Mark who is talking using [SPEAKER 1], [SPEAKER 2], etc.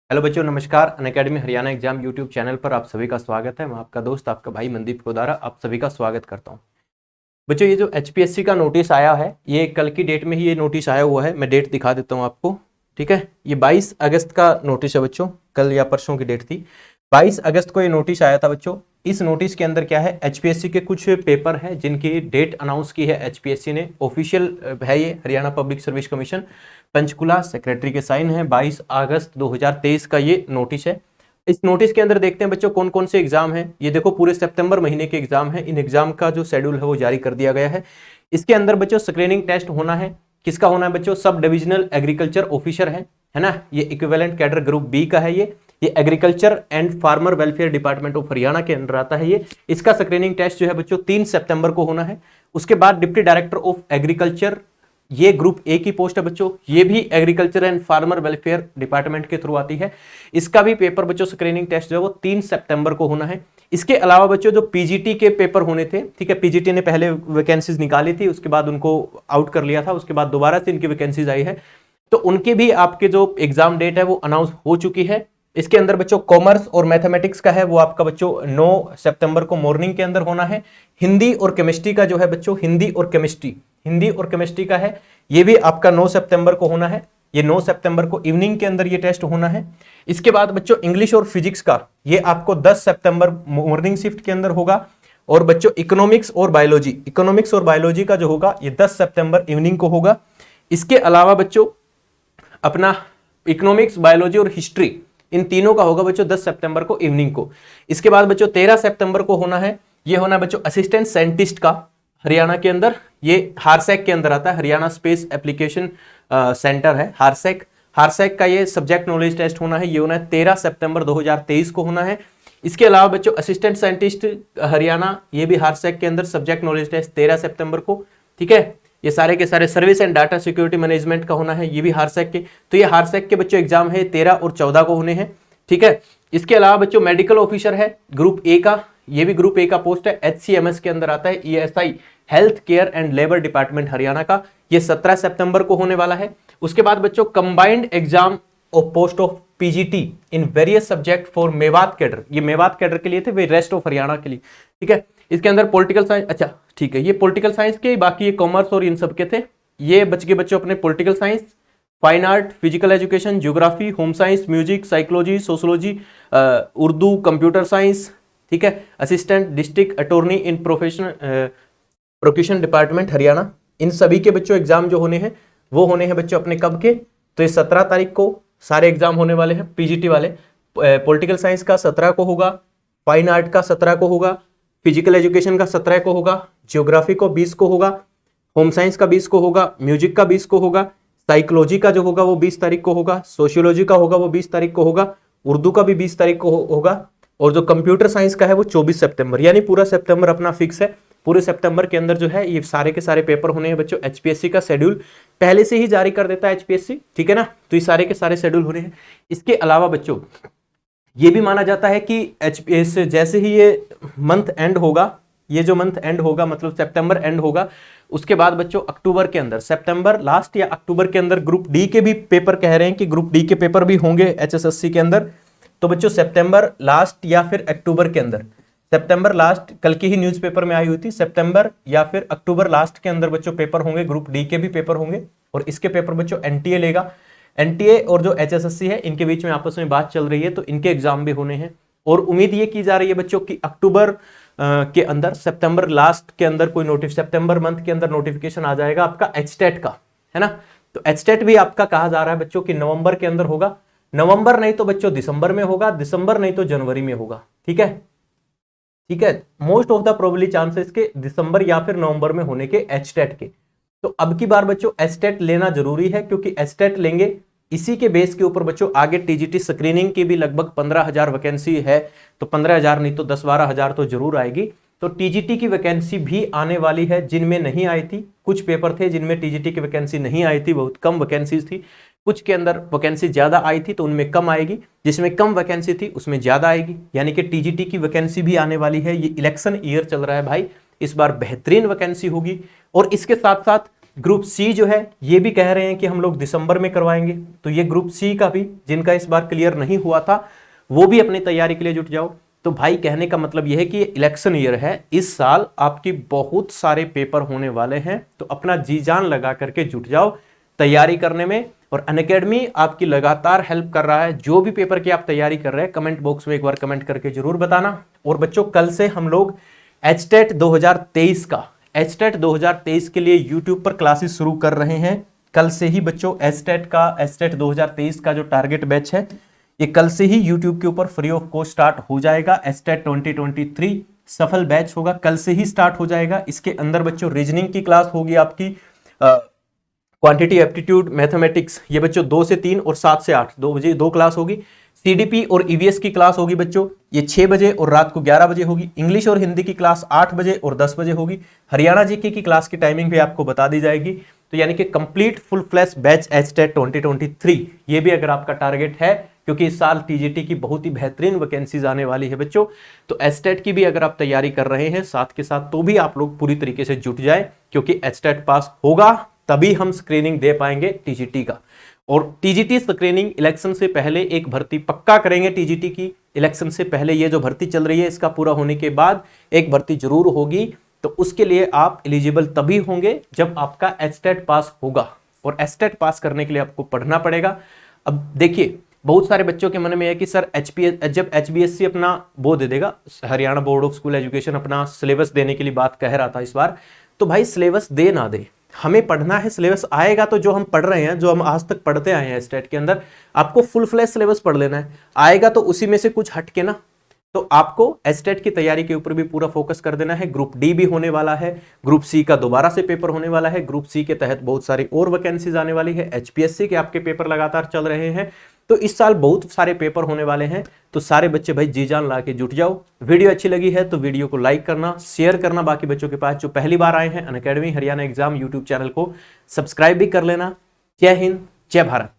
[SPEAKER 1] Hello बच्चों, नमस्कार। Unacademy Haryana exam YouTube channel पर आप सभी का स्वागत है। मैं आपका दोस्त, आपका भाई मनदीप कोदारा आप सभी का स्वागत करता हूं। बच्चों, ये जो एचपीएससी का नोटिस आया है, ये कल की डेट में ही ये नोटिस आया हुआ है। मैं डेट दिखा देता हूं आपको। ठीक है, ये 22 अगस्त का नोटिस है बच्चों। कल या परसों की डेट थी, 22 अगस्त को ये नोटिस आया था बच्चों। इस नोटिस के अंदर क्या है, एचपीएससी के कुछ पेपर हैं जिनकी डेट अनाउंस की है एचपीएससी ने। ऑफिशियल है ये, Haryana public service commission Panchkula secretary के साइन है। 22 अगस्त 2023 का ये नोटिस है। इस नोटिस के अंदर देखते हैं बच्चों कौन कौन से एग्जाम हैं। ये देखो, पूरे सितंबर महीने के एग्जाम हैं। इन एग्जाम का जो शेड्यूल है वो जारी कर दिया गया है। इसके अंदर बच्चों स्क्रीनिंग टेस्ट होना है। किसका होना है बच्चों? सब डिविजनल एग्रीकल्चर ऑफिसर है ना। ये इक्विवेलेंट कैडर ग्रुप बी का है। ये agriculture and farmer welfare department of Haryana के अंदर आता है। ये इसका स्क्रीनिंग टेस्ट जो है बच्चों 3 सितंबर को होना है। उसके बाद डिप्टी डायरेक्टर ऑफ एग्रीकल्चर, ये ग्रुप ए की पोस्ट है बच्चों। ये भी agriculture and farmer welfare department के थ्रू आती है। इसका भी पेपर बच्चों स्क्रीनिंग टेस्ट जो है वो 3 सितंबर को होना है। इसके अलावा बच्चों जो पीजीटी के पेपर होने थे, ठीक है, पीजीटी ने पहले वैकेंसीज निकाली थी, उसके बाद उनको आउट कर लिया था, उसके बाद दोबारा से इनकी वैकेंसीज आई है। तो उनके भी आपके जो एग्जाम डेट है वो अनाउंस हो चुकी है। इसके अंदर बच्चों कॉमर्स और मैथमेटिक्स का है, वो आपका बच्चों 9 सितंबर को मॉर्निंग के अंदर होना है। हिंदी और केमिस्ट्री का जो है बच्चों, हिंदी और केमिस्ट्री का है, ये भी आपका 9 सितंबर को होना है। ये 9 सितंबर को इवनिंग के अंदर ये टेस्ट होना है। इसके बाद बच्चों इंग्लिश और फिजिक्स का, ये आपको 10 सितंबर मॉर्निंग शिफ्ट के अंदर होगा। और बच्चों इकोनॉमिक्स और बायोलॉजी का जो होगा ये 10 सितंबर इवनिंग को होगा। इसके अलावा बच्चों अपना इकोनॉमिक्स, बायोलॉजी और हिस्ट्री, इन तीनों का होगा बच्चों 10 सितंबर को इवनिंग को। इसके बाद बच्चों 13 सितंबर को होना है, ये होना है बच्चों असिस्टेंट साइंटिस्ट का हरियाणा के अंदर। ये हारसैक के अंदर आता है, हरियाणा स्पेस एप्लीकेशन सेंटर है हारसैक का ये सब्जेक्ट नॉलेज टेस्ट होना है। ये होना है 13 सितंबर 2023 को होना है। इसके अलावा बच्चों असिस्टेंट साइंटिस्ट हरियाणा, ये भी हारसैक के अंदर सब्जेक्ट नॉलेज टेस्ट 13 सितंबर को। ठीक है, ये सारे के सारे service and data security management का होना है, ये भी हारसैक के। तो ये हारसैक के बच्चों एग्जाम है 13 और 14 को होने हैं। ठीक है, इसके अलावा बच्चों मेडिकल ऑफिसर है ग्रुप ए का, ये भी ग्रुप ए का पोस्ट है, एचसीएमएस के अंदर आता है। ESI health care and labour department Haryana का, ये 17 सितंबर को होने वाला है। उसके बाद बच्चों combined exam of post of PGT in various subject for Mewat cadre, ये मेवात कैडर के लिए थे, वे रेस्ट ऑफ हरियाणा के लिए। ठीक है, इसके अंदर पॉलिटिकल साइंस, अच्छा ठीक है, ये पॉलिटिकल साइंस के, बाकी ये कॉमर्स और इन सब के थे। ये बच गए बच्चों अपने political science, fine art, physical education, geography, home science, music, psychology, sociology, Urdu, computer science. ठीक है, असिस्टेंट डिस्ट्रिक्ट अटॉर्नी इन प्रोक्यूशन डिपार्टमेंट हरियाणा, इन सभी के बच्चों एग्जाम जो होने हैं वो होने हैं बच्चों अपने कब के? तो ये 17 तारीख को सारे एग्जाम होने वाले हैं पीजीटी वाले। पॉलिटिकल साइंस का 17 को होगा, फाइन आर्ट का 17 को होगा, फिजिकल एजुकेशन का 17 को होगा, ज्योग्राफी को 20 को होगा, होम साइंस का 20 को होगा, म्यूजिक का 20 को होगा, साइकोलॉजी का जो होगा वो 20 तारीख को होगा, सोशियोलॉजी का होगा वो 20 तारीख को होगा, उर्दू का भी 20 तारीख को होगा, और जो कंप्यूटर साइंस का है वो 24 सितंबर। यानी पूरा सितंबर अपना फिक्स है। पूरे सितंबर के अंदर जो है ये सारे के सारे पेपर होने हैं बच्चों। एचपीएससी का शेड्यूल पहले से ही जारी कर देता है एचपीएससी, ठीक है ना। तो ये सारे के सारे शेड्यूल होने हैं। इसके अलावा बच्चों ये भी माना जाता है कि एचपीएससी जैसे ही ये मंथ एंड होगा, ये जो मंथ एंड होगा मतलब सितंबर एंड होगा, उसके बाद बच्चों अक्टूबर के अंदर, सितंबर लास्ट या अक्टूबर के अंदर ग्रुप डी के भी पेपर कह रहे हैं कि ग्रुप डी के पेपर भी होंगे एचएसएससी के अंदर। तो बच्चों सितंबर लास्ट या फिर अक्टूबर के अंदर, सितंबर लास्ट कल की ही न्यूज़पेपर में आई हुई थी, सितंबर या फिर अक्टूबर लास्ट के अंदर बच्चों पेपर होंगे, ग्रुप डी के भी पेपर होंगे। और इसके पेपर बच्चों एनटीए लेगा। एनटीए और जो एचएसएससी है इनके बीच में आपस में बात चल रही है, तो इनके एग्जाम भी होने हैं। और उम्मीद ये की जा रही है बच्चों कि अक्टूबर के अंदर, सितंबर लास्ट के अंदर कोई सितंबर मंथ के अंदर नोटिफिकेशन आ जाएगा आपका एचटेट का, है ना। तो एचटेट भी आपका कहा जा रहा है बच्चों कि नवंबर के अंदर होगा। नवंबर नहीं तो बच्चों दिसंबर में होगा, दिसंबर नहीं तो जनवरी में होगा। ठीक है, ठीक है, most of the probably chances के दिसंबर या फिर नवंबर में होने के एचटेट के। तो अब की बार बच्चों एचटेट लेना जरूरी है, क्योंकि एचटेट लेंगे इसी के बेस के ऊपर बच्चों आगे टीजीटी स्क्रीनिंग की भी लगभग 15,000 वैकेंसी है। तो 15,000 नहीं तो 10-12,000 तो जरूर आएगी। तो टीजीटी की वैकेंसी भी आने वाली है, जिनमें नहीं आई थी। कुछ पेपर थे जिनमें टीजीटी की वैकेंसी नहीं आई थी, बहुत कम वैकेंसीज थी। कुछ के अंदर वैकेंसी ज्यादा आई थी तो उनमें कम आएगी, जिसमें कम वैकेंसी थी उसमें ज्यादा आएगी। यानी कि टीजीटी की वैकेंसी भी आने वाली है। ये इलेक्शन ईयर चल रहा है भाई, इस बार बेहतरीन वैकेंसी होगी। और इसके साथ साथ ग्रुप सी जो है ये भी कह रहे हैं कि हम लोग दिसंबर में करवाएंगे, तो ये ग्रुप सी का भी जिनका इस बार क्लियर नहीं हुआ था वो भी अपनी तैयारी के लिए जुट जाओ। तो भाई कहने का मतलब यह है कि इलेक्शन ईयर है, इस साल आपकी बहुत सारे पेपर होने वाले हैं, तो अपना जी जान लगा करके जुट जाओ तैयारी करने में। और अनअकैडमी आपकी लगातार हेल्प कर रहा है, जो भी पेपर की आप तैयारी कर रहे हैं कमेंट बॉक्स में एक बार कमेंट करके जरूर बताना। और बच्चों कल से हम लोग एचटेट 2023 का एचटेट 2023 के लिए यूट्यूब पर क्लासेस शुरू कर रहे हैं। कल से ही बच्चों एचटेट 2023 का जो टारगेट बैच है ये कल से ही यूट्यूब के ऊपर फ्री ऑफ कॉस्ट स्टार्ट हो जाएगा। एचटेट 2023 सफल बैच होगा, कल से ही स्टार्ट हो जाएगा। इसके अंदर बच्चों रीजनिंग की क्लास होगी आपकी, क्वांटिटी एप्टीट्यूड मैथमेटिक्स, ये बच्चों 2 से 3 और 7 से 8 2 बजे 2 क्लास होगी। सीडीपी और ईवीएस की क्लास होगी बच्चों, ये 6 बजे और रात को 11 बजे होगी। इंग्लिश और हिंदी की क्लास 8 बजे और 10 बजे होगी। हरियाणा जीके की क्लास की टाइमिंग भी आपको बता दी जाएगी। तो यानी कि complete full flash batch HTET 2023 ये भी अगर आपका टारगेट है, क्योंकि इस साल टीजीटी की बहुत ही बेहतरीन वैकेंसीज आने वाली है बच्चों, तो एचटेट की भी अगर आप तैयारी कर रहे हैं साथ के साथ तो भी आप लोग पूरी तरीके से जुट जाए, क्योंकि एचटेट पास होगा तभी हम स्क्रीनिंग दे पाएंगे टीजीटी का। और टीजीटी स्क्रीनिंग इलेक्शन से पहले एक भर्ती पक्का करेंगे टीजीटी की। इलेक्शन से पहले ये जो भर्ती चल रही है इसका पूरा होने के बाद एक भर्ती जरूर होगी, तो उसके लिए आप एलिजिबल तभी होंगे जब आपका एचटेट पास होगा। और एचटेट पास करने के लिए आपको पढ़ना पड़ेगा। अब देखिए बहुत सारे बच्चों के मन में है कि सर जब एचबीएससी अपना वो दे देगा, Haryana board of school education अपना सिलेबस देने के लिए बात कह रहा था इस बार, तो भाई सिलेबस दे ना दे, हमें पढ़ना है। सिलेबस आएगा तो जो हम पढ़ रहे हैं, जो हम आज तक पढ़ते आए हैं स्टेट के अंदर, आपको फुल फ्लैश सिलेबस पढ़ लेना है। आएगा तो उसी में से कुछ हट के ना, तो आपको एचटेट की तैयारी के ऊपर भी पूरा फोकस कर देना है। ग्रुप डी भी होने वाला है, ग्रुप सी का दोबारा से पेपर होने वाला है, ग्रुप सी के तहत बहुत सारी और वैकेंसीज आने वाली है, एचपीएससी के आपके पेपर लगातार चल रहे हैं। तो इस साल बहुत सारे पेपर होने वाले हैं, तो सारे बच्चे भाई जी जान ला के जुट जाओ। वीडियो अच्छी लगी है तो वीडियो को लाइक करना, शेयर करना बाकी बच्चों के पास। जो पहली बार आए हैं Unacademy Haryana exam YouTube channel को सब्सक्राइब भी कर लेना। जय हिंद, जय भारत।